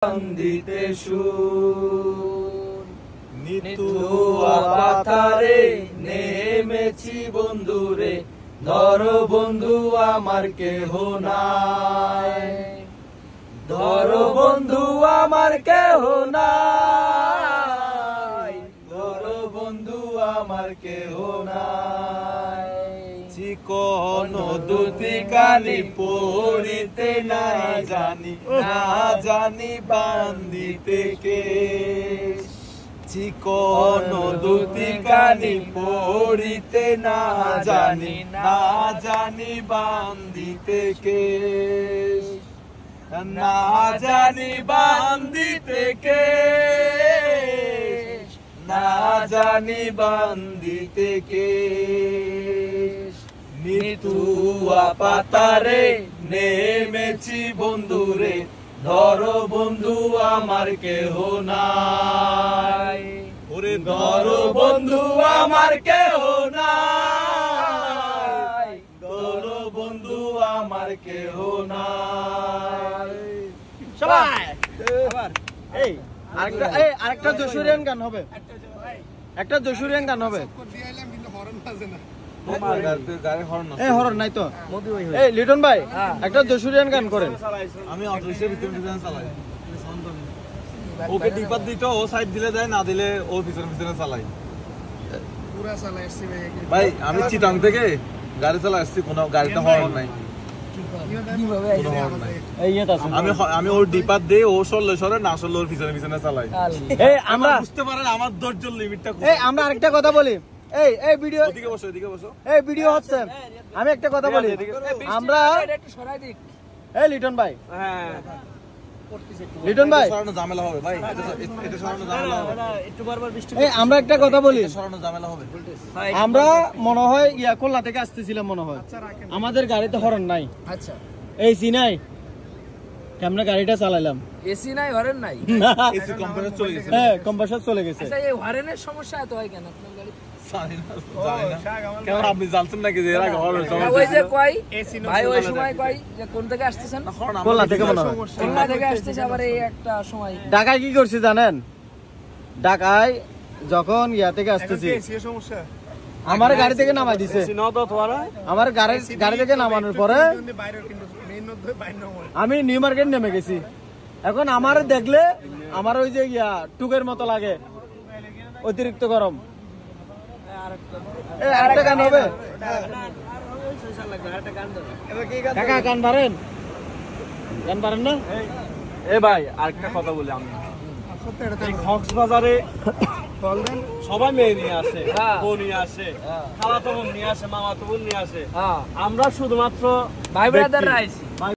দিতে নিতুয়া পাথারে নেমেছি বন্ধুরে, ধরো বন্ধু আমার কেহ নাই, ধরো বন্ধু আমার কেহ নাই, ধরো বন্ধু আমার কেহ নাই। চিকন দুটি কালি পড়িতে না জানি, না জানি বান্ধিতে কে, চিকন দুটি কালি পড়িতে না জানি, না জানি বান্ধিতে কে, না জানি বান্ধিতে কে, না জানি বান্ধিতে কে। নিতুয়া পাতারে নেমেছি বন্ধুরে, ধরো বন্ধু আমার কেহ নাই, ওরে ধরো বন্ধু আমার কেহ নাই, ধরো বন্ধু আমার কেহ নাই। সবাই এই আরেকটা যশোরিয়ান গান হবে, একটা যশোরিয়ান গান হবে। হরন নাই তো। এই লিটন ভাই একটা যশোরিয়ান গান করেন। আমি অটোরিক্সার ভিতরে চালাই, ওকে টিপার দিতে ও সাইড দিলে যায়, না দিলে ও পিছনে পিছনে চালাই। পুরা চালাই আসছি ভাই, আমি চিটাং থেকে গাড়ি চালাই আসছি, কোনো গাড়িতে হর্ন নাই, আমি ওর ডিপার দিয়ে ও সরলে সরে, না সরলে ওর পিছনে পিছনে চালাই। আমরা বুঝতে পারেন আমার ধৈর্যের লিমিটটা। আমরা আরেকটা কথা বলি, এই ভিডিও এদিকে বসো, এদিকে বসো, এই ভিডিও হচ্ছে। আমি একটা কথা বলি, আমরা এই লিটন ভাই, লিটন ভাই সরানো ঝামেলা হবে ভাই, এটা সরানো ঝামেলা হবে, একটু বারবার বৃষ্টি। এই আমরা একটা কথা বলি, সরানো ঝামেলা হবে। আমরা মনে হয় খুলনা থেকে আসতেছিলাম, মনে হয় আমাদের গাড়িতে হর্ন নাই। আচ্ছা এসি নাই, কেমনে গাড়িটা চালাইলাম, এসি নাই, হর্ন নাই, এসি কম্প্রেসর চলে গেছে। হ্যাঁ কম্প্রেসর চলে গেছে। আচ্ছা এই হর্নের সমস্যা এত হয় কেন আপনার গাড়ি? জানি না, কেন আপনি জানতেন নাকি যে এর আগে হর্নের সমস্যা? ওই যে কই ভাই ওই সময় কই যে কোন থেকে আসতেছেন? খুলনা থেকে মনে হয়, খুলনা থেকে আসতেছে। আবার এই একটা সময় ঢাকায় কি করছি জানেন, ঢাকায় যখন থেকে আসতেছি আমার গাড়ি থেকে নামাই দিছে, আমার গাড়ি থেকে নামানোর পরে আমি নিউ মার্কেট নেমে গেছি। এখন আমার দেখলে আমার ওই যে টুকের মতো লাগে, অতিরিক্ত গরম। আরেকটা গান হবে, কাকা গান পারেন? গান পারেন না? এ ভাই আরেকটা কথা বলি, আমি কক্সবাজারে সবাই মেয়ে নিয়ে আসে, বউ নিয়ে আসে, খালাতো বোন নিয়ে আসে, মামাতো বোন নিয়ে আসে, আমরা শুধুমাত্র ভাই ব্রাদাররা আইছি।